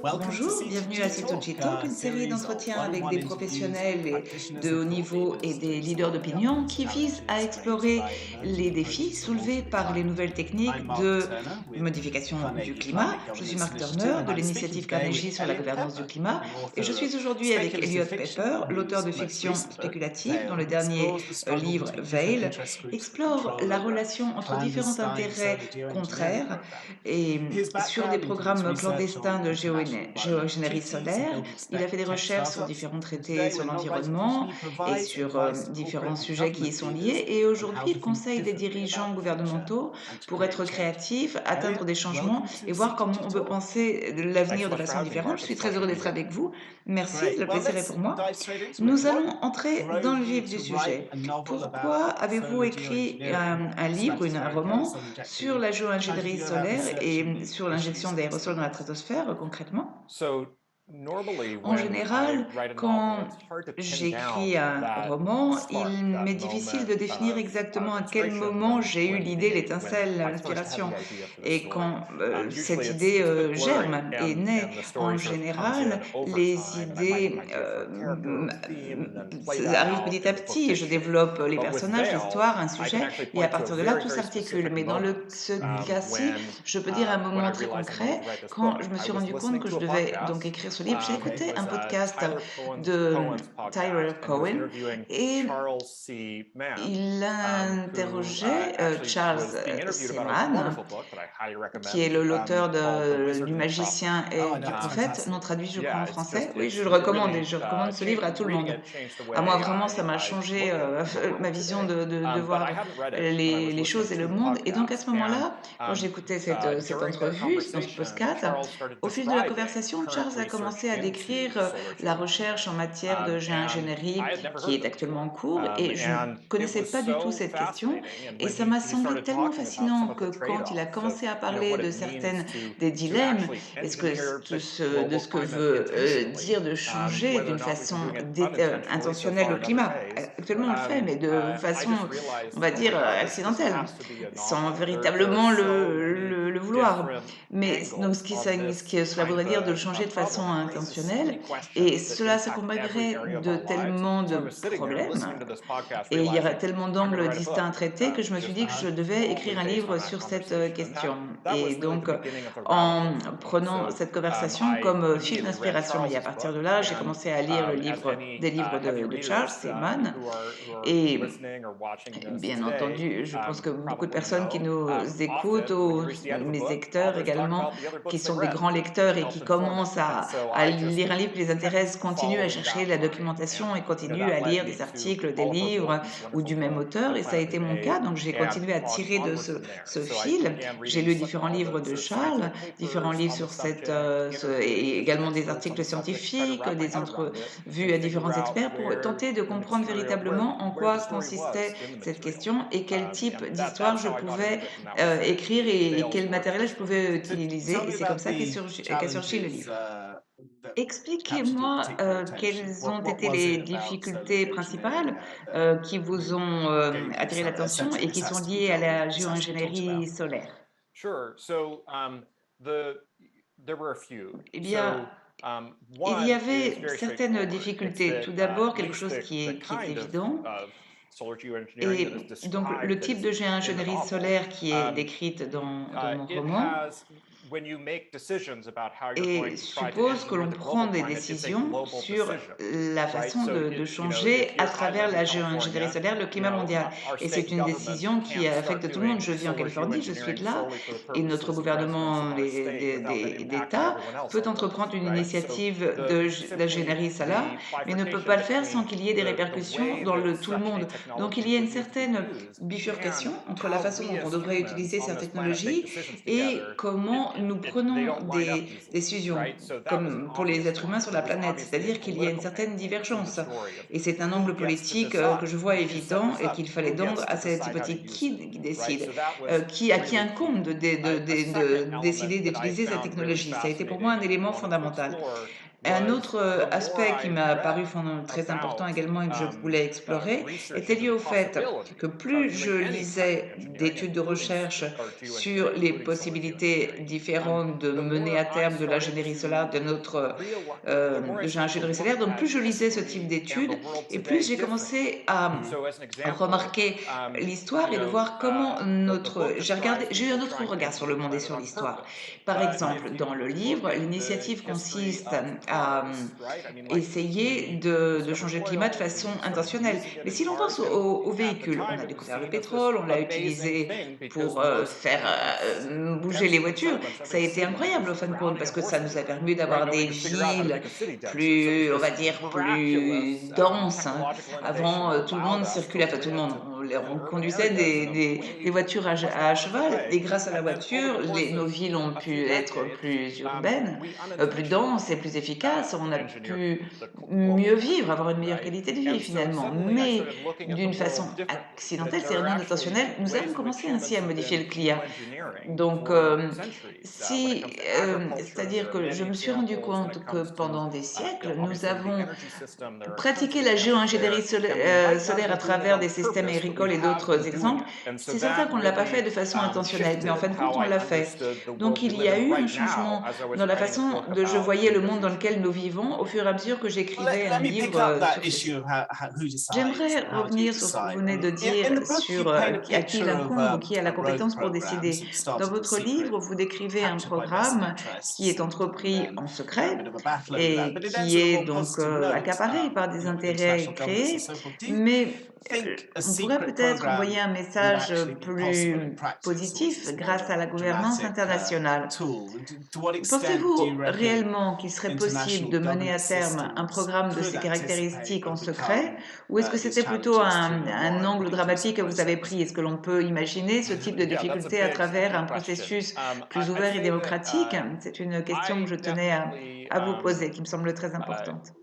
Bonjour, bienvenue à Sitoji Talk, une série d'entretiens avec des professionnels de haut niveau et des leaders d'opinion qui visent à explorer les défis soulevés par les nouvelles techniques de modification du climat. Je suis Mark Turner de l'initiative Carnegie sur la gouvernance du climat et je suis aujourd'hui avec Elliot Pepper, l'auteur de fiction spéculative dont le dernier livre Veil explore la relation entre différents intérêts contraires et sur des programmes clandestins de géoingénierie solaire. Il a fait des recherches sur différents traités sur l'environnement et sur différents sujets qui y sont liés. Et aujourd'hui, il conseille des dirigeants gouvernementaux pour être créatifs, atteindre des changements et voir comment on peut penser de l'avenir de façon différente. Je suis très heureux d'être avec vous. Merci, le plaisir est pour moi. Nous allons entrer dans le vif du sujet. Pourquoi avez-vous écrit un livre, un roman sur la géoingénierie solaire et sur l'injection d'aérosols dans la stratosphère concrètement? En général, quand j'écris un roman, il m'est difficile de définir exactement à quel moment j'ai eu l'idée, l'étincelle, l'inspiration. Et quand cette idée germe et naît, en général, les idées arrivent petit à petit. Je développe les personnages, l'histoire, un sujet, et à partir de là, tout s'articule. Mais dans ce cas-ci, je peux dire un moment très concret, quand je me suis rendu compte que je devais donc écrire ce livre. J'ai écouté un podcast de Tyler Cowen et il interrogeait Charles Seaman, qui est l'auteur du Magicien et du Prophète, non traduit, je crois, en français. Oui, je le recommande et je recommande ce livre à tout le monde. À moi, vraiment, ça m'a changé ma vision de voir les choses et le monde. Et donc, à ce moment-là, quand j'écoutais cette entrevue dans ce podcast, au fil de la conversation, Charles a commencé à décrire la recherche en matière de géo-ingénierie qui est actuellement en cours et je ne connaissais pas du tout cette question et ça m'a semblé tellement fascinant que quand il a commencé à parler de certaines des dilemmes et de ce que veut dire de changer d'une façon intentionnelle le climat. Actuellement, on le fait, mais de façon, on va dire, accidentelle, sans véritablement le vouloir. Mais donc, cela voudrait dire de le changer de façon intentionnelle, et cela s'accompagnerait de tellement de problèmes, et il y aurait tellement d'angles distincts à traiter que je me suis dit que je devais écrire un livre sur cette question. Et donc, en prenant cette conversation comme fil d'inspiration, et à partir de là, j'ai commencé à lire des livres de Charles Seaman, et bien entendu, je pense que beaucoup de personnes qui nous écoutent, ou mes lecteurs également, qui sont des grands lecteurs et qui commencent à lire un livre qui les intéresse, continuent à chercher de la documentation et continuent à lire des articles, des livres ou du même auteur. Et ça a été mon cas, donc j'ai continué à tirer de ce fil. J'ai lu différents livres de Charles, différents livres sur et également des articles scientifiques, des entrevues à différents experts pour tenter de comprendre véritablement en quoi consistait cette question et quel type d'histoire je pouvais écrire et quel matériel je pouvais utiliser. Et c'est comme ça qu'a surgi le livre. Expliquez-moi quelles ont été les difficultés principales qui vous ont attiré l'attention et qui sont liées à la géo-ingénierie solaire. Eh bien, il y avait certaines difficultés. Tout d'abord, quelque chose qui est évident, et donc le type de géo-ingénierie solaire qui est décrite dans mon roman et suppose que l'on prend des décisions sur la façon de changer à travers la géo-ingénierie solaire le climat mondial. Et c'est une décision qui affecte tout le monde. Je vis en Californie, je suis de là, et notre gouvernement d'État peut entreprendre une initiative d'ingénierie solaire, mais ne peut pas le faire sans qu'il y ait des répercussions dans tout le monde. Donc il y a une certaine bifurcation entre la façon dont on devrait utiliser ces technologies et comment nous prenons des décisions, comme pour les êtres humains sur la planète. C'est-à-dire qu'il y a une certaine divergence. Et c'est un angle politique que je vois évident et qu'il fallait donner à cette hypothèse. Qui décide À qui incombe de décider d'utiliser cette technologie? Ça a été pour moi un élément fondamental. Un autre aspect qui m'a paru très important également et que je voulais explorer était lié au fait que plus je lisais d'études de recherche sur les possibilités différentes de mener à terme de l'ingénierie solaire, de l'ingénierie solaire, donc plus je lisais ce type d'études et plus j'ai commencé à remarquer l'histoire et de voir comment j'ai eu un autre regard sur le monde et sur l'histoire. Par exemple, dans le livre, l'initiative consiste à essayer de changer le climat de façon intentionnelle. Mais si l'on pense aux véhicules, on a découvert le pétrole, on l'a utilisé pour faire bouger les voitures. Ça a été incroyable au fin de compte parce que ça nous a permis d'avoir des villes plus, on va dire, plus denses, hein. Avant, tout le monde circulait, enfin tout le monde, on conduisait des voitures à cheval et grâce à la voiture, nos villes ont pu être plus urbaines, plus denses et plus efficaces. On a pu mieux vivre, avoir une meilleure qualité de vie finalement. Mais d'une façon accidentelle, c'est-à-dire non intentionnelle, nous avons commencé ainsi à modifier le climat. Donc, c'est-à-dire que je me suis rendu compte que pendant des siècles, nous avons pratiqué la géo-ingénierie solaire à travers des systèmes agricoles et d'autres exemples. C'est certain qu'on ne l'a pas fait de façon intentionnelle, mais en fin de compte, on l'a fait. Donc, il y a eu un changement dans la façon dont je voyais le monde dans lequel nous vivons au fur et à mesure que j'écrivais un Let me pick livre up that sur ceci. issue of who decides J'aimerais and how do you revenir sur ce que vous decide. venez de In dire the book, you sur paint a à qui il picture of incombe ou qui a la a road compétence pour program, décider. sort of Dans started as a votre secret, livre, vous décrivez un captured by vested programme qui est interests, entrepris and en had a secret bit of a battle over that. et But it ends qui on a est more donc positive note, accaparé par des international intérêts governance and créés, so forth. Do you mais think a on pourrait secret peut-être envoyer program un would message actually be possible in plus practice, or is positif this more of grâce a à la gouvernance dramatic internationale. tool? To what extent do you Pensez-vous reckon réellement qu'il serait possible international de mener à governance terme un systems programme de could ces anticipate caractéristiques en and secret, become ou est-ce que these c'était plutôt challenges through a un more angle inclusive dramatique que vous avez process? pris? Est-ce que l'on peut imaginer ce type de difficulté à travers un processus plus ouvert et démocratique? C'est une question que je tenais à vous poser, qui me semble très importante.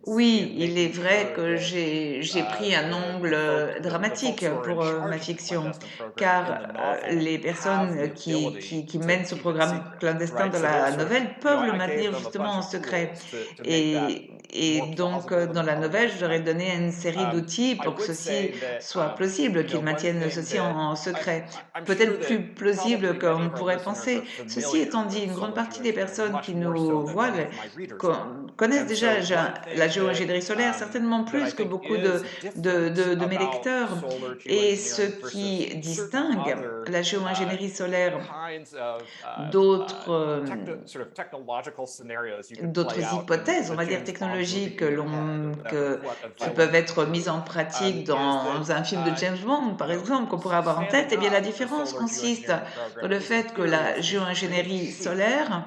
Oui, il est vrai que j'ai pris un angle dramatique pour ma fiction, car les personnes qui mènent ce programme clandestin de la novelle peuvent le maintenir justement en secret. Et donc, dans la novelle, je leur ai donné une série d'outils pour que ceci soit plausible, qu'ils maintiennent ceci en secret. Peut-être plus plausible qu'on ne pourrait penser. Ceci étant dit, une grande partie des personnes qui nous voient connaissent déjà la géo-ingénierie solaire, certainement plus que beaucoup de mes lecteurs. Et ce qui distingue la géo-ingénierie solaire d'autres d'autres hypothèses, on va dire technologiques qui peuvent être mises en pratique dans un film de James Bond, par exemple, qu'on pourrait avoir en tête, eh bien la différence consiste dans le fait que la géo-ingénierie solaire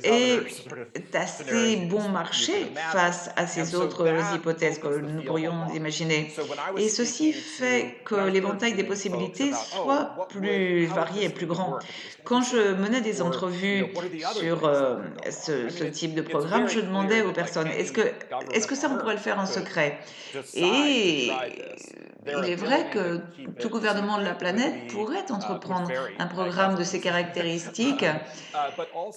est assez bon marché face à ces autres hypothèses que nous pourrions imaginer. Et ceci fait que l'éventail des possibilités soit plus varié et plus grand. Quand je menais des entrevues sur ce type de programme, je demandais aux personnes, est-ce que ça on pourrait le faire en secret? Et il est vrai que tout gouvernement de la planète pourrait entreprendre un programme de ces caractéristiques.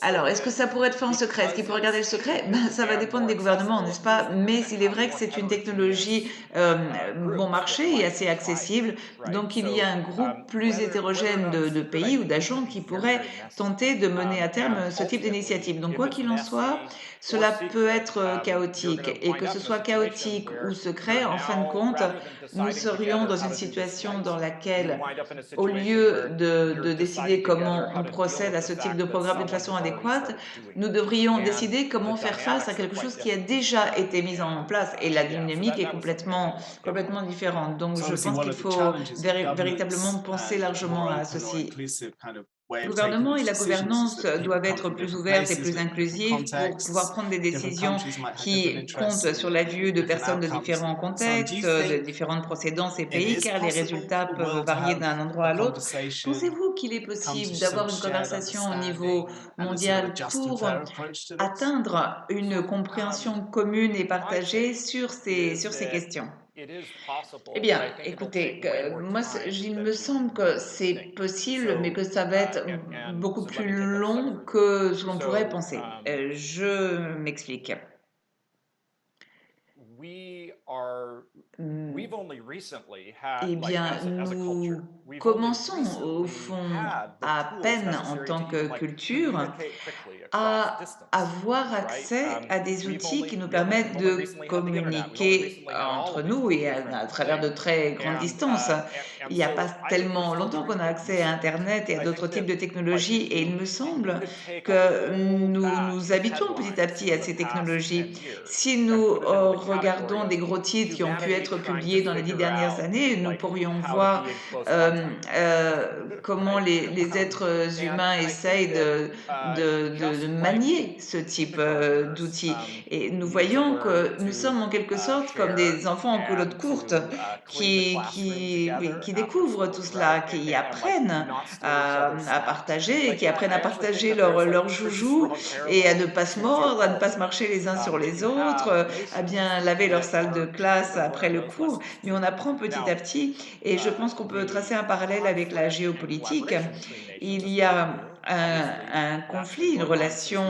Alors, est-ce que ça pourrait être fait en secret? Est-ce qu'il pourrait garder le secret? Ben, ça va dépendre des gouvernements, n'est-ce pas? Mais il est vrai que c'est une technologie bon marché et assez accessible. Donc, il y a un groupe plus hétérogène de pays ou d'agents qui pourraient tenter de mener à terme ce type d'initiative. Donc, quoi qu'il en soit, cela peut être chaotique. Et que ce soit chaotique ou secret, en fin de compte, nous serions dans une situation dans laquelle, au lieu de décider comment on procède à ce type de programme d'une façon adéquate, nous devrions décider comment faire face à quelque chose qui a déjà été mis en place. Et la dynamique est complètement différente. Donc, So je obviously pense one qu'il of the faut challenges of véritablement governance penser and a more largement à open or ceci. inclusive kind of way Le of taking gouvernement et these la decisions is gouvernance that people doivent come être from plus different ouvertes et places, plus live in different inclusives pour pouvoir contexts, prendre des different décisions countries might have different qui interests comptent sur la and vue de different personnes de outcomes différents and so on. Do contextes, you de think différentes procédances et it pays, is car les possible for résultats the peuvent world to varier have d'un endroit a à l'autre? conversation, Pensez-vous qu'il est come to possible some d'avoir une shared conversation au niveau understanding and a sort of a mondial just and pour fair approach to this? atteindre une compréhension commune et partagée sur ces questions? Eh bien, écoutez, moi, il me semble que c'est possible, mais que ça va être beaucoup plus long que ce qu'on pourrait penser. Je m'explique. Hmm, Eh bien, nous commençons au fond à peine en tant que culture à avoir accès à des outils qui nous permettent de communiquer entre nous et à travers de très grandes distances. Il n'y a pas tellement longtemps qu'on a accès à Internet et à d'autres types de technologies et il me semble que nous nous habituons petit à petit à ces technologies. Si nous regardons des gros titres qui ont pu être publiés dans les 10 dernières années, nous pourrions voir comment les êtres humains essayent de manier ce type d'outils. Et nous voyons que nous sommes en quelque sorte comme des enfants en culotte courte oui, qui découvrent tout cela, qui apprennent à partager et qui apprennent à partager leurs joujoux et à ne pas se mordre, à ne pas se marcher les uns sur les autres, à bien laver leur salle de classe après le cours. Mais on apprend petit à petit et je pense qu'on peut tracer un parallèle avec la géopolitique. Il y a un conflit, une relation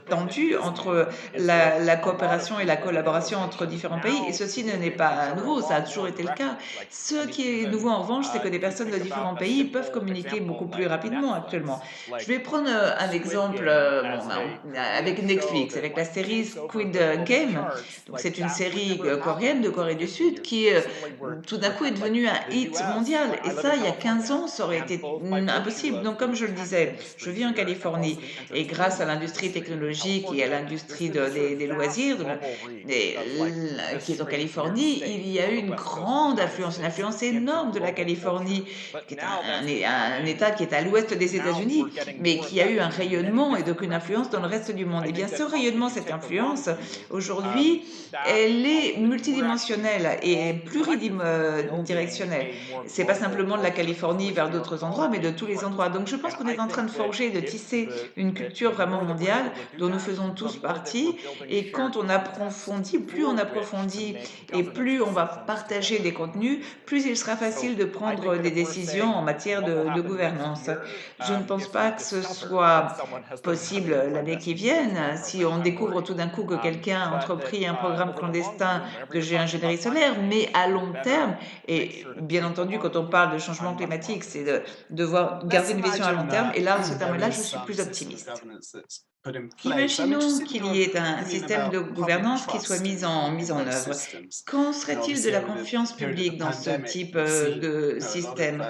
tendue entre la coopération et la collaboration entre différents pays. Et ceci n'est pas nouveau, ça a toujours été le cas. Ce qui est nouveau en revanche, c'est que des personnes de différents pays peuvent communiquer beaucoup plus rapidement actuellement. Je vais prendre un exemple avec Netflix, avec la série Squid Game. Donc c'est une série coréenne de Corée du Sud qui tout d'un coup est devenue un hit mondial. Et ça, il y a 15 ans, ça aurait été impossible. Donc comme je le disais, je vis en Californie et grâce à l'industrie technologique et à l'industrie des loisirs qui est en Californie, il y a eu une influence énorme de la Californie, qui est un État qui est à l'ouest des États-Unis, mais qui a eu un rayonnement et donc une influence dans le reste du monde. Et bien ce rayonnement, cette influence, aujourd'hui, elle est multidimensionnelle et pluridirectionnelle. C'est pas simplement de la Californie vers d'autres endroits, mais de tous les endroits. Donc je pense qu'on est en train de forger, de tisser une culture vraiment mondiale dont nous faisons tous partie. Et quand on approfondit, plus on approfondit et plus on va partager des contenus, plus il sera facile de prendre des décisions en matière de gouvernance. Je ne pense pas que ce soit possible l'année qui vient, si on découvre tout d'un coup que quelqu'un a entrepris un programme clandestin de géo-ingénierie solaire, mais à long terme, et bien entendu, quand on parle de changement climatique, c'est de devoir garder une vision à long terme, et là, ce terme-là, je suis plus optimiste. Imaginons qu'il y ait un système de gouvernance qui soit mis en œuvre. Qu'en serait-il de la confiance publique dans ce type de système?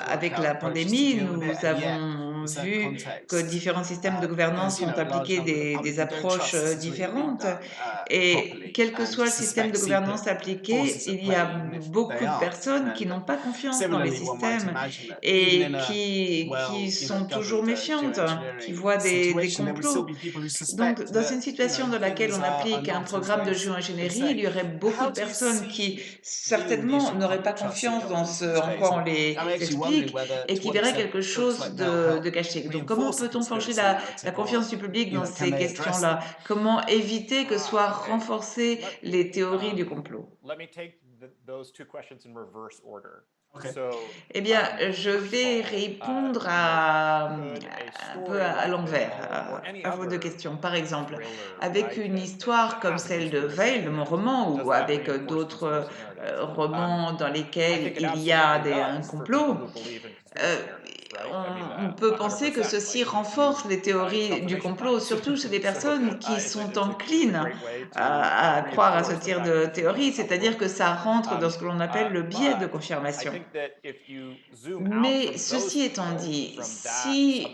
Avec la pandémie, nous avons vu que différents systèmes de gouvernance ont appliqué des approches différentes. Et quel que soit le système de gouvernance appliqué, il y a beaucoup de personnes qui n'ont pas confiance dans les systèmes et qui sont toujours méfiantes, qui voient des complots. Donc, dans une situation dans laquelle on applique un programme de géo-ingénierie, il y aurait beaucoup de personnes qui certainement n'auraient pas confiance dans ce en quoi on les explique et qui verraient quelque chose de caché. Donc, comment peut-on forger la confiance du public dans ces questions-là? Comment éviter que soient renforcées les théories du complot? Eh bien, je vais répondre un peu à l'envers à vos deux questions. Par exemple, avec une histoire comme celle de Veil, de mon roman, ou avec d'autres romans dans lesquels il y a un complot, euh, on peut penser que ceci renforce les théories du complot, surtout chez des personnes qui sont enclines à croire à ce type de théorie, c'est-à-dire que ça rentre dans ce que l'on appelle le biais de confirmation. Mais ceci étant dit, si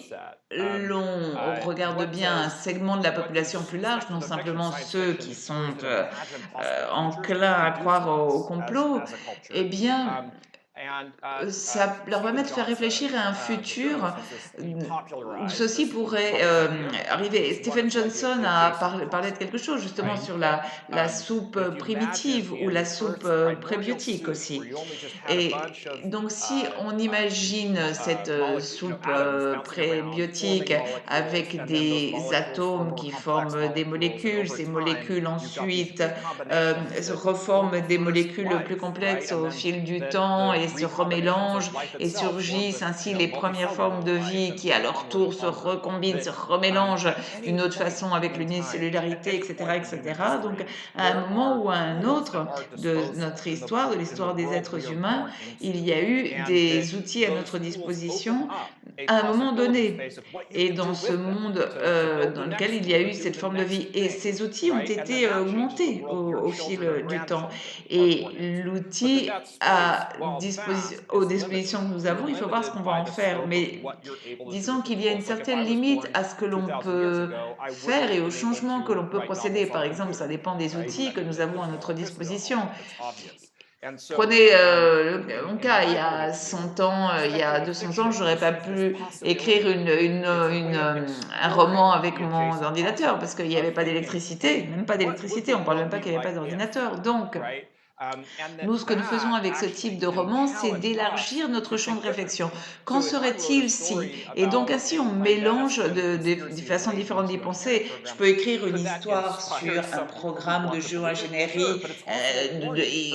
l'on regarde bien un segment de la population plus large, non simplement ceux qui sont enclins à croire au complot, eh bien, ça leur permet de faire réfléchir à un futur où ceci pourrait arriver. Stephen Johnson a parlé de quelque chose justement sur la soupe primitive ou la soupe prébiotique aussi. Et donc si on imagine cette soupe prébiotique avec des atomes qui forment des molécules, ces molécules ensuite se reforment des molécules plus complexes au fil du temps et se remélangent et surgissent ainsi les premières formes de vie qui à leur tour se recombinent, se remélangent d'une autre façon avec l'unicellularité, etc., etc. Donc à un moment ou à un autre de notre histoire, de l'histoire des êtres humains, il y a eu des outils à notre disposition à un moment donné. Et dans ce monde dans lequel il y a eu cette forme de vie. Et ces outils ont été augmentés au fil du temps. Et l'outil aux dispositions que nous avons, il faut voir ce qu'on va en faire. Mais disons qu'il y a une certaine limite à ce que l'on peut faire et aux changements que l'on peut procéder. Par exemple, ça dépend des outils que nous avons à notre disposition. Prenez mon cas, il y a 100 ans, il y a 200 ans, j'aurais pas pu écrire un roman avec mon ordinateur parce qu'il n'y avait pas d'électricité, même pas d'électricité, on parle même pas qu'il n'y avait pas d'ordinateur. Donc, nous, ce que nous faisons avec ce type de roman, c'est d'élargir notre champ de réflexion. Qu'en serait-il si? Et donc ainsi, on mélange de façons différentes d'y penser. Je peux écrire une histoire sur un programme de géo-ingénierie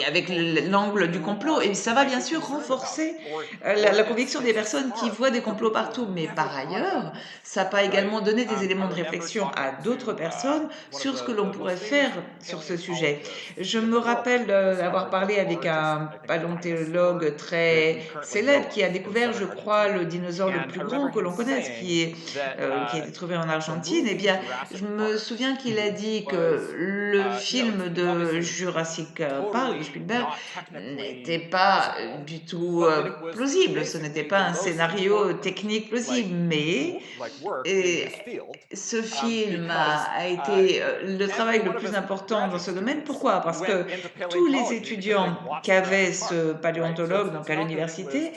avec l'angle du complot, et ça va bien sûr renforcer la conviction des personnes qui voient des complots partout. Mais par ailleurs, ça va également donner des éléments de réflexion à d'autres personnes sur ce que l'on pourrait faire sur ce sujet. Je me rappelle avoir parlé avec un paléontologue très célèbre qui a découvert, je crois, le dinosaure le plus grand que l'on connaisse, qui a été trouvé en Argentine. Eh bien, je me souviens qu'il a dit que le film de Jurassic Park, de Spielberg, n'était pas du tout plausible. Ce n'était pas un scénario technique plausible, mais ce film a été le travail le plus important dans ce domaine. Pourquoi? Parce que tous les étudiants qu'avait ce paléontologue donc à l'université,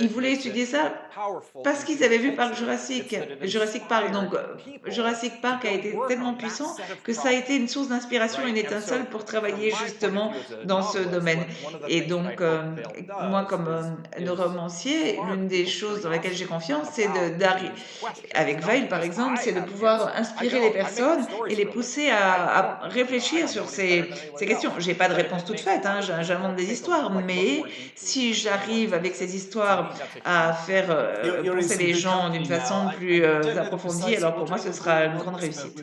ils voulaient étudier ça parce qu'ils avaient vu Jurassic Park. Donc, Jurassic Park a été tellement puissant que ça a été une source d'inspiration, une étincelle pour travailler justement dans ce domaine. Et donc, moi, comme neuromancier, l'une des choses dans laquelle j'ai confiance, c'est avec Veil, par exemple, c'est de pouvoir inspirer les personnes et les pousser à réfléchir sur ces questions. J'ai pas de réponse toute faite, hein, j'invente des histoires, mais si j'arrive avec ces histoires à faire penser les gens d'une façon plus approfondie, alors pour moi, ce sera une grande réussite.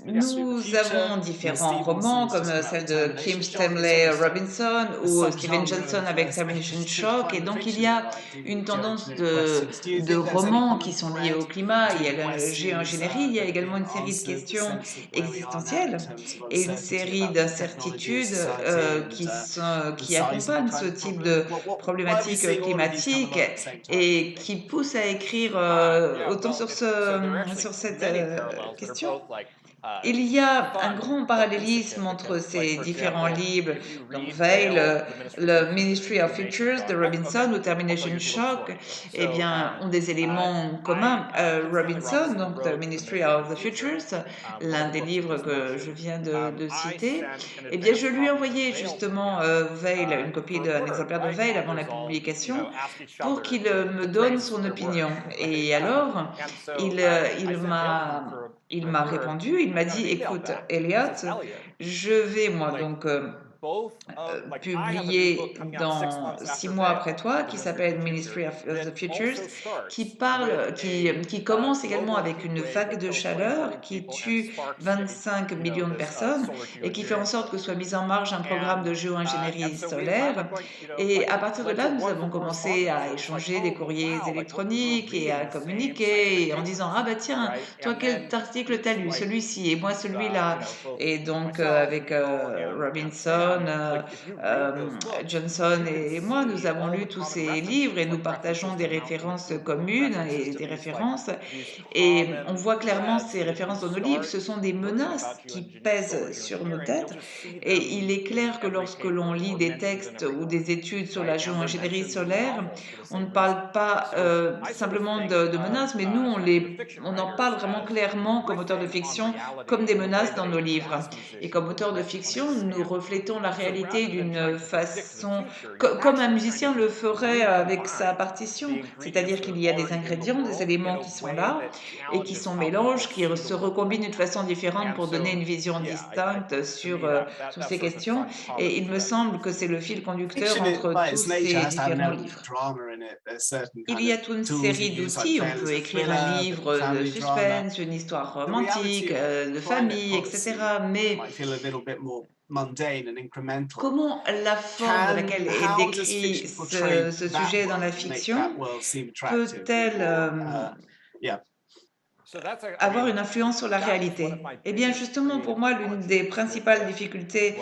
Nous avons différents romans comme celle de Kim Stanley Robinson ou Steven Johnson avec Termination Shock, et donc il y a une tendance de romans qui sont liés au climat, il y a la géo-ingénierie, il y a également une série de questions existentielles et une série d'incertitudes qui accompagnent ce type de problématiques climatiques et qui poussent à écrire autant sur cette question. Il y a un grand parallélisme entre ces différents livres, donc Veil, le Ministry of Futures de Robinson ou Termination Shock, eh bien, ont des éléments communs. Robinson, donc The Ministry of the Futures, l'un des livres que je viens de citer, eh bien, je lui ai envoyé justement Veil, une copie d'un exemplaire de Veil avant la publication, pour qu'il me donne son opinion. Et alors, il m'a répondu, il m'a dit, écoute, Elliot, je vais moi donc publié dans 6 mois après toi, qui s'appelle Ministry of the Futures, qui commence également avec une vague de chaleur qui tue 25 millions de personnes et qui fait en sorte que soit mis en marche un programme de géo-ingénierie solaire. Et à partir de là, nous avons commencé à échanger des courriers électroniques et à communiquer en disant, ah bah tiens, toi quel article t'as lu? Celui-ci et moi celui-là. Et donc avec Robinson, Johnson, Johnson et moi, nous avons lu tous ces livres et nous partageons des références communes et des références. Et on voit clairement ces références dans nos livres, ce sont des menaces qui pèsent sur nos têtes. Et il est clair que lorsque l'on lit des textes ou des études sur la géo-ingénierie solaire, on ne parle pas simplement de menaces, mais nous, on en parle vraiment clairement comme auteur de fiction, comme des menaces dans nos livres. Et comme auteur de fiction, nous reflétons la réalité d'une façon, comme un musicien le ferait avec sa partition. C'est-à-dire qu'il y a des ingrédients, des éléments qui sont là et qui sont mélangés, qui se recombinent d'une façon différente pour donner une vision distincte sur ces questions. Et il me semble que c'est le fil conducteur entre tous ces différents livres. Il y a toute une série d'outils. On peut écrire un livre de suspense, une histoire romantique, de famille, etc. Mais comment la forme dans laquelle est décrit ce sujet dans la fiction peut-elle avoir une influence sur la réalité? Eh bien, justement, pour moi, l'une des principales difficultés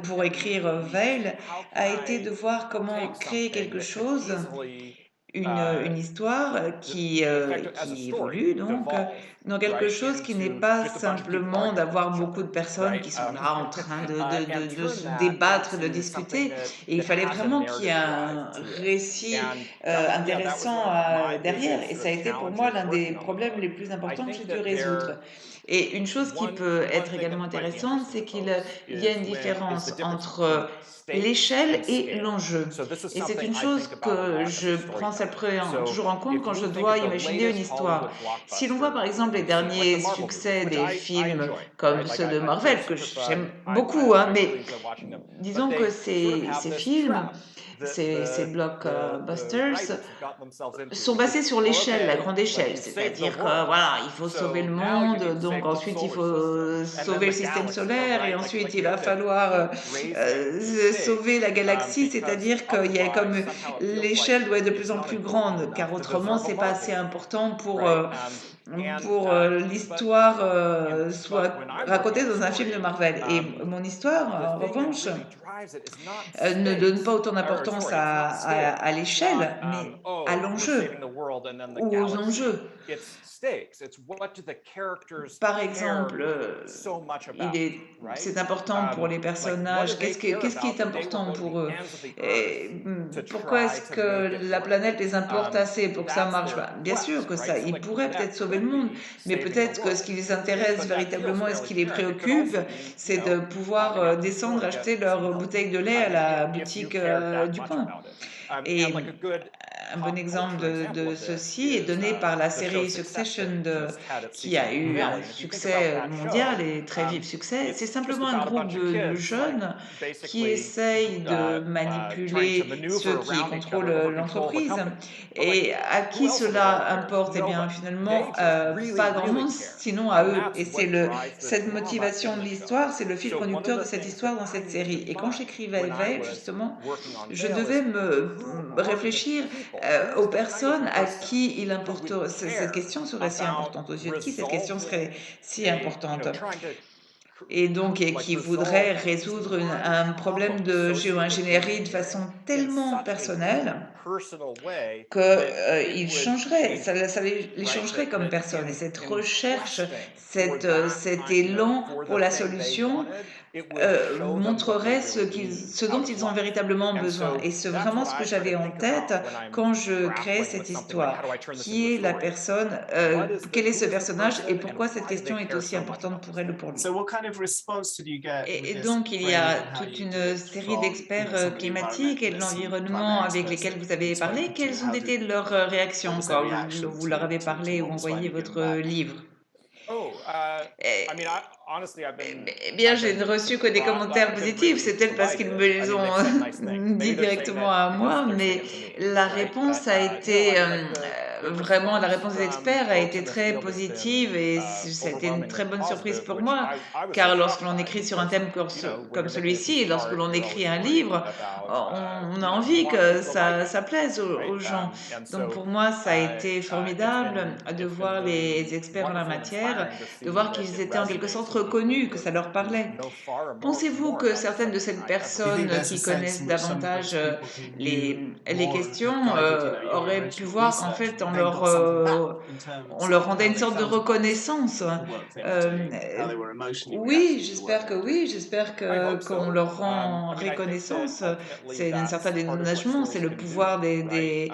pour écrire Veil a été de voir comment créer quelque chose, une histoire qui évolue donc dans quelque chose qui n'est pas simplement d'avoir beaucoup de personnes qui sont là en train de se débattre, de discuter. Et il fallait vraiment qu'il y ait un récit intéressant derrière. Et ça a été pour moi l'un des problèmes les plus importants que j'ai dû résoudre. Et une chose qui peut être également intéressante, c'est qu'il y a une différence entre l'échelle et l'enjeu. Et c'est une chose que je prends toujours en compte quand je dois imaginer une histoire. Si l'on voit par exemple les derniers succès des films comme ceux de Marvel, que j'aime beaucoup, hein, mais disons que ces films, ces blockbusters sont basés sur l'échelle, la grande échelle. C'est-à-dire que voilà, il faut sauver le monde, donc ensuite il faut sauver le système solaire et ensuite il va falloir sauver la galaxie. C'est-à-dire qu'il y a comme l'échelle doit être de plus en plus grande, car autrement c'est pas assez important pour l'histoire soit racontée dans un film de Marvel. Et mon histoire, en revanche, ne donne pas autant d'importance à l'échelle, mais à l'enjeu ou aux enjeux. Par exemple, c'est important pour les personnages. Qu'est-ce qui est important pour eux? Et pourquoi est-ce que la planète les importe assez pour que ça marche? Bien sûr que ça, ils pourraient peut-être sauver le monde, mais peut-être que ce qui les intéresse véritablement et ce qui les préoccupe, c'est de pouvoir descendre acheter leur bouteille de lait à la boutique du coin. Et un bon exemple de ceci est donné par la série Succession qui a eu un succès mondial et très vif succès. C'est simplement un groupe de jeunes qui essayent de manipuler ceux qui contrôlent l'entreprise. Et à qui cela importe? Eh bien, finalement, pas grand monde, sinon à eux. Et c'est cette motivation de l'histoire, c'est le fil conducteur de cette histoire dans cette série. Et quand j'écrivais Veil, justement, je devais me réfléchir aux personnes à qui il importe, cette question serait si importante, aux yeux de qui cette question serait si importante. Et donc, qui voudrait résoudre un problème de géo-ingénierie de façon tellement personnelle qu'ils changeraient, ça les changerait comme personne. Et cette recherche, cet élan pour la solution montrerait ce dont ils ont véritablement besoin. Et c'est vraiment ce que j'avais en tête quand je créais cette histoire. Qui est la personne, quel est ce personnage et pourquoi cette question est aussi importante pour elle ou pour lui? Et donc, il y a toute une série d'experts climatiques et de l'environnement avec lesquels vous avez parlé. Quelles ont été leurs réactions quand vous leur avez parlé ou envoyé votre livre? Eh eh bien, j'ai reçu que des commentaires positifs. C'est peut-être parce qu'ils me les ont dit directement à moi, mais la réponse a été vraiment, la réponse des experts a été très positive et ça a été une très bonne surprise pour moi, car lorsque l'on écrit sur un thème comme celui-ci, et lorsque l'on écrit un livre, on a envie que ça plaise aux gens. Donc pour moi, ça a été formidable de voir les experts en la matière, de voir qu'ils étaient en quelque sorte reconnus, que ça leur parlait. Pensez-vous que certaines de ces Do you think personnes there's a qui sense connaissent in which some British davantage people who knew les more have questions guided, auraient pu original voir qu'en research fait then got something back in on terms leur of rendait how une they sorte de felt about reconnaissance? the work they were Euh, doing, how they were emotionally oui, reacting to the work j'espère they que were doing? oui, j'espère qu'on leur rend reconnaissance. C'est un certain dédommagement, c'est le pouvoir des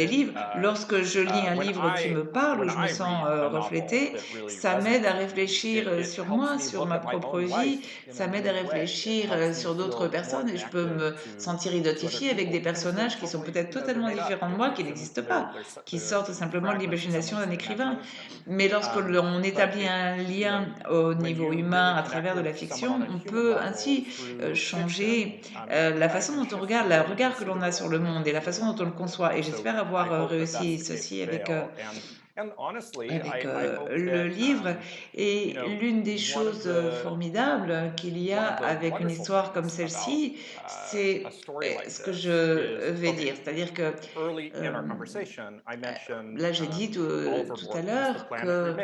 livres. Lorsque je lis un livre qui me parle, où je me sens reflétée, ça m'aide à réfléchir sur moi, sur ma propre vie, ça m'aide à réfléchir sur d'autres personnes et je peux me sentir identifiée avec des personnages qui sont peut-être totalement différents de moi, qui n'existent pas, qui sortent simplement de l'imagination d'un écrivain. Mais lorsque l'on établit un lien au niveau humain à travers de la fiction, on peut ainsi changer la façon dont on regarde, le regard que l'on a sur le monde et la façon dont on le conçoit. Et j'espère avoir réussi ceci avec le livre. Et l'une des choses formidables qu'il y a avec une histoire comme celle-ci, c'est ce que je vais dire. C'est-à-dire que là, j'ai dit tout à l'heure que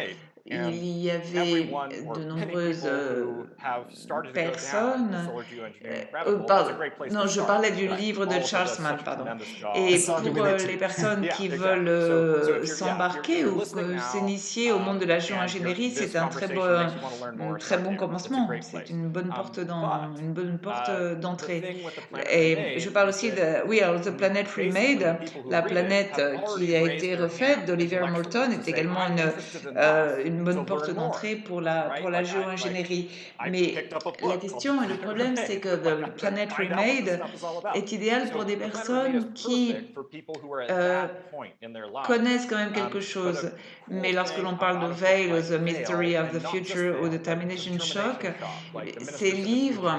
il y avait de nombreuses personnes. Pardon, non, je parlais du livre de Charles Mann, pardon. Et It's pour les argumentative. personnes qui veulent s'embarquer ou s'initier au monde de la géo-ingénierie, c'est un très bon commencement. C'est une bonne porte d'entrée. Et je parle aussi de We Are the Planet Remade, la planète qui a été refaite d'Oliver Morton est également une bonne porte d'entrée pour la géo-ingénierie. Mais la question et le problème, c'est que The Planet Remade est idéal pour des personnes qui euh, connaissent quand même quelque chose. Mais lorsque l'on parle de Veil, ou The Mystery of the Future ou The Termination Shock, ces livres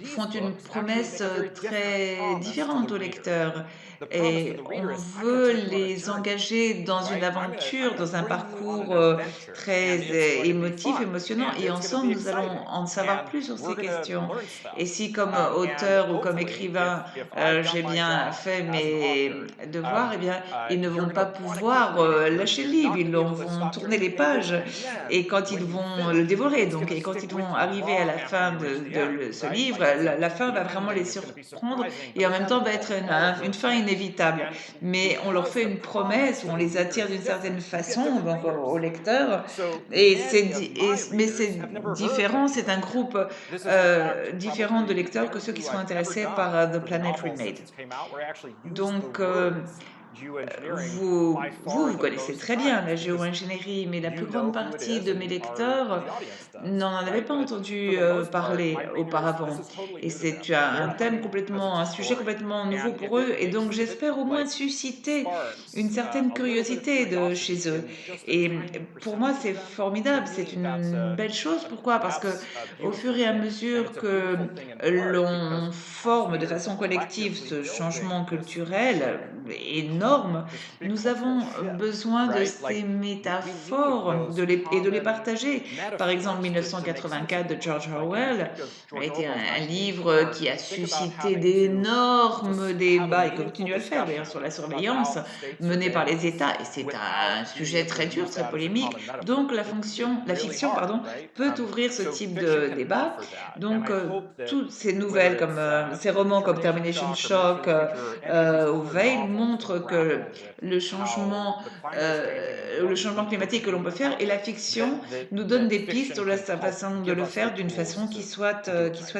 font une promesse très différente aux lecteurs et on veut les engager dans une aventure, dans un parcours très émotif, émotionnant et ensemble nous allons en savoir plus sur ces questions. Et si comme auteur ou comme écrivain j'ai bien fait mes devoirs, eh bien ils ne vont pas pouvoir lâcher le livre, ils vont tourner les pages et quand ils vont le dévorer donc et quand ils vont arriver à la fin de ce livre, la fin va vraiment les surprendre et en même temps va être une fin inévitable. Mais on leur fait une promesse, ou on les attire d'une certaine façon, donc au lecteur, mais c'est différent, c'est un groupe différent de lecteurs que ceux qui sont intéressés par The Planet Remade. Donc, vous connaissez très bien la géo-ingénierie, mais la plus grande partie de mes lecteurs n'en avaient pas entendu parler auparavant. Et c'est un sujet complètement nouveau pour eux. Et donc, j'espère au moins susciter une certaine curiosité chez eux. Et pour moi, c'est formidable, c'est une belle chose. Pourquoi? Parce que au fur et à mesure que l'on forme de façon collective ce changement culturel énorme, nous avons besoin de ces métaphores et de les partager. Par exemple, 1984 de George Orwell a été un livre qui a suscité d'énormes débats et continue à le faire d'ailleurs sur la surveillance menée par les États. Et c'est un sujet très dur, très polémique. Donc la fiction, pardon, peut ouvrir ce type de débat. Donc toutes ces nouvelles, comme ces romans comme Termination Shock ou Veil montrent que le changement climatique que l'on peut faire et la fiction nous donne des pistes sur la façon de le faire d'une façon qui soit On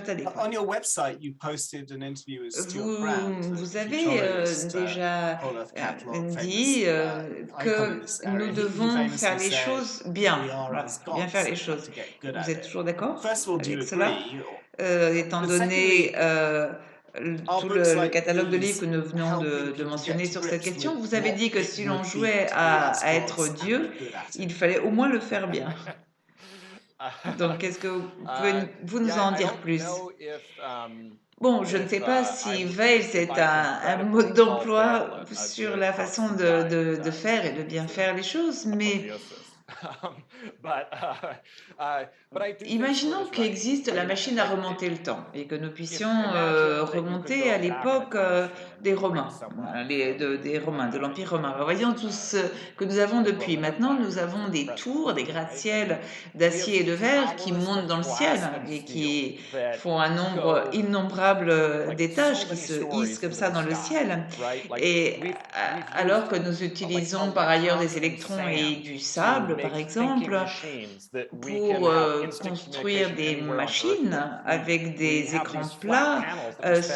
adéquate. your website, you posted an interview with Stuart Brand, Vous a avez futurologist, déjà whole earth catalog, dit famous icon in que this nous area. He devons faire famously les said, choses bien. "We are Voilà, as il faut bien faire gods, les and we have choses. to get good Vous at êtes it." toujours d'accord First of all, do you avec cela? agree? Étant But donné secondly, are tout books le like catalogue de livres que these nous venons helping de people get mentionner to sur cette grips with question, vous avez what dit que it si l'on would be jouait to be as à être gods and Dieu, be good at it? il fallait au moins le faire bien. Donc, est-ce que vous pouvez vous nous en dire plus? Bon, je ne sais pas si veille, c'est un mode d'emploi sur la façon de faire et de bien faire les choses, mais imaginons qu'existe la machine à remonter le temps et que nous puissions remonter à l'époque des Romains, des Romains, de l'Empire romain. Alors, voyons tout ce que nous avons depuis. Maintenant, nous avons des tours, des gratte-ciel d'acier et de verre qui montent dans le ciel et qui font un nombre innombrable d'étages qui se hissent comme ça dans le ciel. Et alors que nous utilisons par ailleurs des électrons et du sable, par exemple, pour construire des machines avec des écrans plats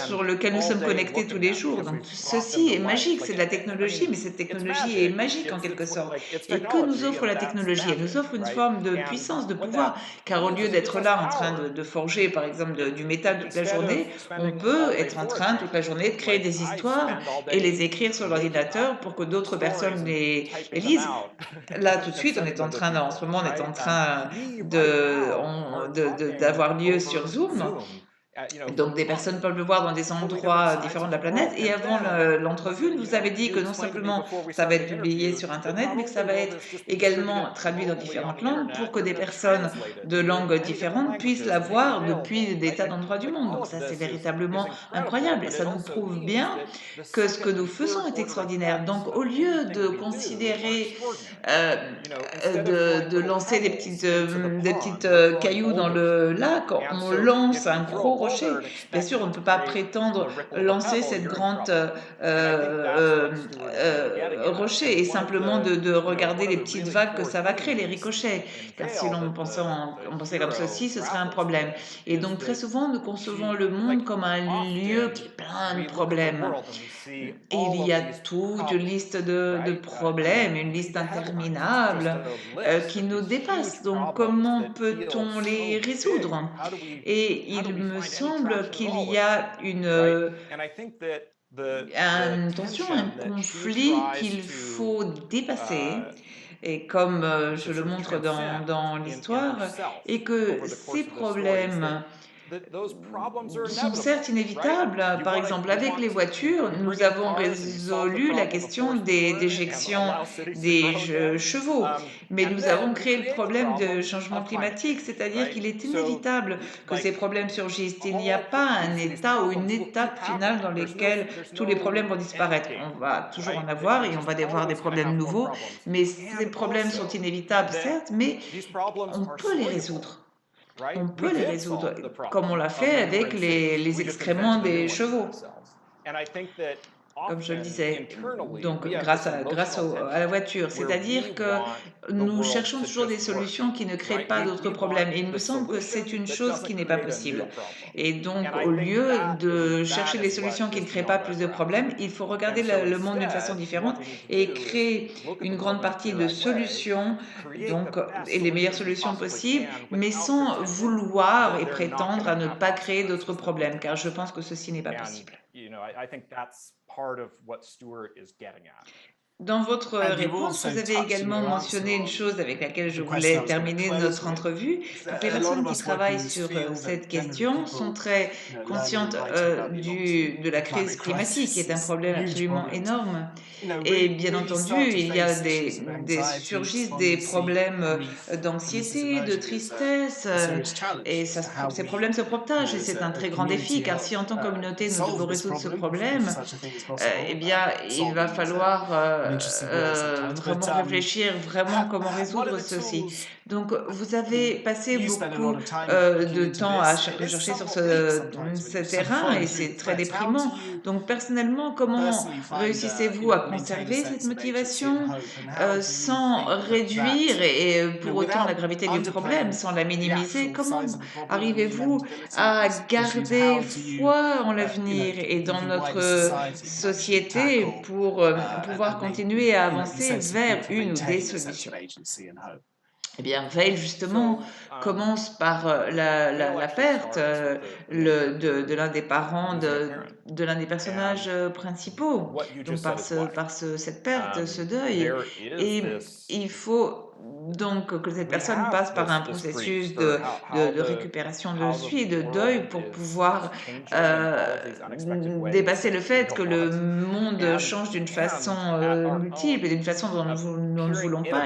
sur lesquels nous sommes connectés tous les jours. Donc ceci est magique, c'est de la technologie, mais cette technologie est magique en quelque sorte. Et que nous offre la technologie? Elle nous offre une forme de puissance, de pouvoir, car au lieu d'être là en train de forger par exemple du métal toute la journée, on peut être en train toute la journée de créer des histoires et les écrire sur l'ordinateur pour que d'autres personnes les lisent. Là, tout de suite, en ce moment, on est en train d'avoir lieu sur Zoom. Donc, des personnes peuvent le voir dans des endroits différents de la planète. Et avant l'entrevue, nous avait dit que non simplement ça va être publié sur Internet, mais que ça va être également traduit dans différentes langues pour que des personnes de langues différentes puissent la voir depuis des tas d'endroits du monde. Donc, ça, c'est véritablement incroyable. Et ça nous prouve bien que ce que nous faisons est extraordinaire. Donc, au lieu de considérer, de lancer des petites cailloux dans le lac, on lance un gros rocher. Bien sûr, on ne peut pas prétendre lancer cette grande rocher et simplement de regarder les petites vagues que ça va créer, les ricochets. Car si on pensait comme ceci, ce serait un problème. Et donc, très souvent, nous concevons le monde comme un lieu qui est plein de problèmes. Et il y a toute une liste de problèmes, une liste interminable qui nous dépasse. Donc, comment peut-on les résoudre? Et il me semble qu'il y a une tension, un conflit qu'il faut dépasser. Et comme je le montre dans l'histoire, et que ces problèmes sont certes inévitables. Par exemple, avec les voitures, nous avons résolu la question des déjections des chevaux, mais nous avons créé le problème de changement climatique, c'est-à-dire qu'il est inévitable que ces problèmes surgissent. Il n'y a pas un état ou une étape finale dans lesquelles tous les problèmes vont disparaître. On va toujours en avoir et on va avoir des problèmes nouveaux, mais ces problèmes sont inévitables, certes, mais on peut les résoudre. On peut les résoudre, comme on l'a fait avec les excréments des chevaux, comme je le disais, donc grâce à la voiture. C'est-à-dire que nous cherchons toujours des solutions qui ne créent pas d'autres problèmes. Et il me semble que c'est une chose qui n'est pas possible. Et donc, au lieu de chercher des solutions qui ne créent pas plus de problèmes, il faut regarder le monde d'une façon différente et créer une grande partie de solutions, donc, et les meilleures solutions possibles, mais sans vouloir et prétendre à ne pas créer d'autres problèmes, car je pense que ceci n'est pas possible. Dans votre réponse, vous avez également mentionné une chose avec laquelle je voulais terminer notre entrevue. Donc, les personnes qui travaillent sur cette question sont très conscientes de la crise climatique, qui est un problème absolument énorme. Et bien entendu, il y a surgissent des problèmes d'anxiété, de tristesse, et ces problèmes se propagent. Et c'est un très grand défi, car si en tant que communauté, nous devons résoudre ce problème, eh bien, il va falloir vraiment réfléchir vraiment comment résoudre ceci. Donc, vous avez passé beaucoup de temps à rechercher sur ce terrain et c'est très déprimant. Donc, personnellement, comment réussissez-vous à conserver cette motivation sans réduire et pour autant la gravité du problème, sans la minimiser? Comment arrivez-vous à garder foi en l'avenir et dans notre société pour pouvoir continuer à avancer vers une ou des solutions? Eh bien, Veil, justement, commence par la perte de l'un des parents de l'un des personnages principaux, donc cette perte, ce deuil. Et il faut donc que cette personne passe par un processus de récupération de soi, de deuil pour pouvoir dépasser le fait que le monde change d'une façon multiple et d'une façon dont nous ne voulons pas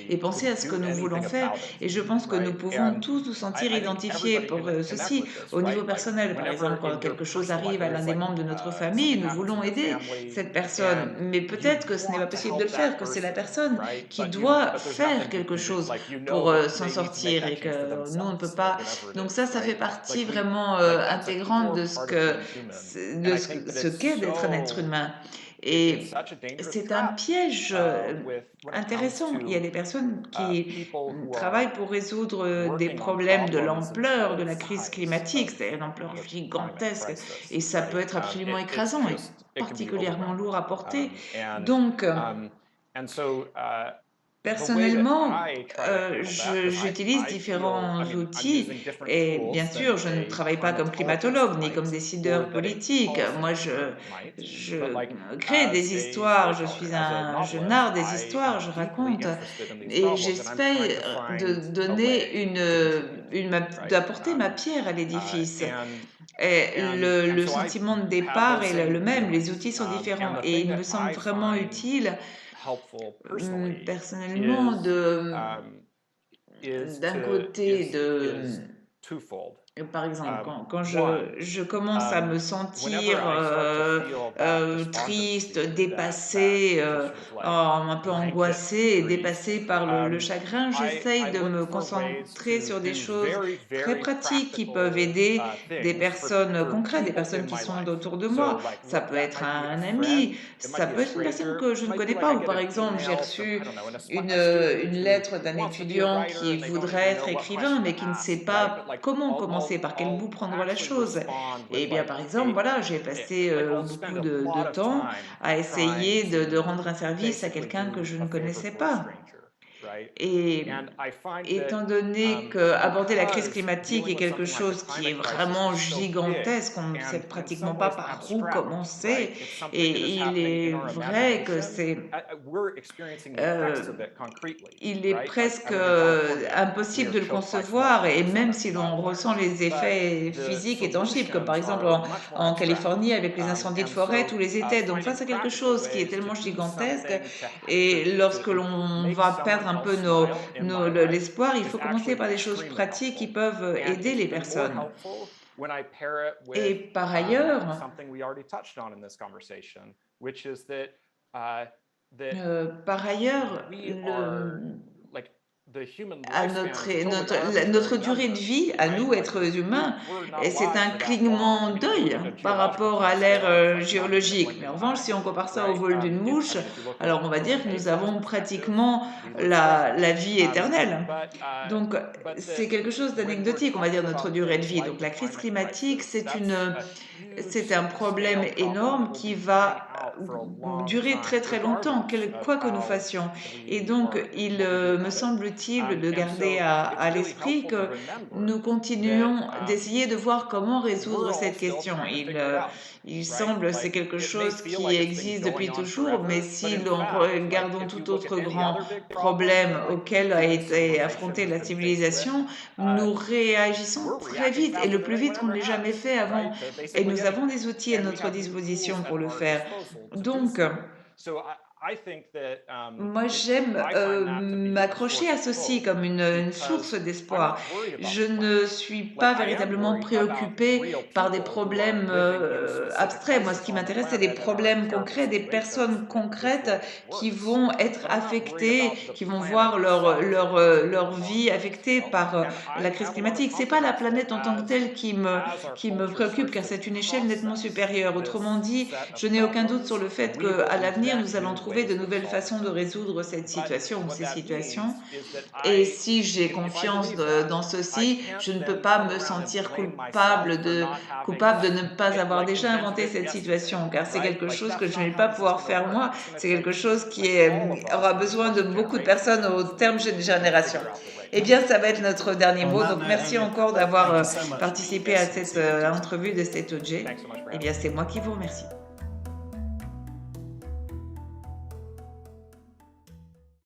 et penser à ce que nous voulons faire. Et je pense que nous pouvons tous nous sentir identifiés pour ceci au niveau personnel. Par exemple, quand quelque chose arrive à l'un des membres de notre famille, nous voulons aider cette personne, mais peut-être que ce n'est pas possible de le faire, que c'est la personne qui doit faire quelque chose pour s'en sortir et que nous, on ne peut pas. Donc ça fait partie vraiment intégrante de ce qu'est d'être un être humain. Et c'est un piège intéressant. Il y a des personnes qui travaillent pour résoudre des problèmes de l'ampleur de la crise climatique, c'est une ampleur gigantesque, et ça peut être absolument écrasant et particulièrement lourd à porter. Donc, personnellement, j'utilise différents outils et bien sûr, je ne travaille pas comme climatologue ni comme décideur politique. Moi, je crée des histoires, je suis je narre des histoires, je raconte et j'espère donner d'apporter ma pierre à l'édifice. Et le sentiment de départ est le même, les outils sont différents et il me semble vraiment utile personnellement d'un côté par exemple, quand je commence à me sentir triste, dépassée, un peu angoissée et dépassée par le chagrin, j'essaye de me concentrer sur des choses très pratiques qui peuvent aider des personnes concrètes, des personnes qui sont autour de moi. Ça peut être un ami, ça peut être une personne que je ne connais pas, ou par exemple, j'ai reçu une lettre d'un étudiant qui voudrait être écrivain, mais qui ne sait pas comment commencer, par quel bout prendre la chose. Et bien, par exemple, voilà, j'ai passé beaucoup de temps à essayer de rendre un service à quelqu'un que je ne connaissais pas. Et étant donné qu'aborder la crise climatique est quelque chose qui est vraiment gigantesque, on ne sait pratiquement pas par où commencer, et il est vrai que il est presque impossible de le concevoir, et même si l'on ressent les effets physiques et tangibles, comme par exemple en Californie avec les incendies de forêt tous les étés. Donc face à quelque chose qui est tellement gigantesque, et lorsque l'on va perdre un peu l'espoir, il faut commencer par des choses pratiques qui peuvent aider les personnes. Et par ailleurs, notre durée de vie, à nous, êtres humains, c'est un clignement d'œil par rapport à l'ère géologique. Mais en revanche, si on compare ça au vol d'une mouche, alors on va dire que nous avons pratiquement la vie éternelle. Donc, c'est quelque chose d'anecdotique, on va dire, notre durée de vie. Donc, la crise climatique, c'est un problème énorme qui va durer très très longtemps, quoi que nous fassions. Et donc, il me semble utile de garder à l'esprit que nous continuons d'essayer de voir comment résoudre cette question. Il semble c'est quelque chose qui existe depuis toujours, mais si nous regardons tout autre grand problème auquel a été affrontée la civilisation, nous réagissons très vite et le plus vite qu'on ne l'ait jamais fait avant. Et nous avons des outils à notre disposition pour le faire. Donc, moi, j'aime m'accrocher à ceci comme une source d'espoir. Je ne suis pas véritablement préoccupée par des problèmes abstraits. Moi, ce qui m'intéresse, c'est des problèmes concrets, des personnes concrètes qui vont être affectées, qui vont voir leur vie affectée par la crise climatique. C'est pas la planète en tant que telle qui me préoccupe, car c'est une échelle nettement supérieure. Autrement dit, je n'ai aucun doute sur le fait qu'à l'avenir, nous allons trouver de nouvelles façons de résoudre cette situation ou ces situations. Et si j'ai confiance dans ceci, je ne peux pas me sentir coupable de ne pas avoir déjà inventé cette situation, car c'est quelque chose que je ne vais pas pouvoir faire moi. C'est quelque chose qui aura besoin de beaucoup de personnes au terme de génération. Eh bien, ça va être notre dernier mot. Donc, merci encore d'avoir participé à cette entrevue de cet objet. Eh bien, c'est moi qui vous remercie.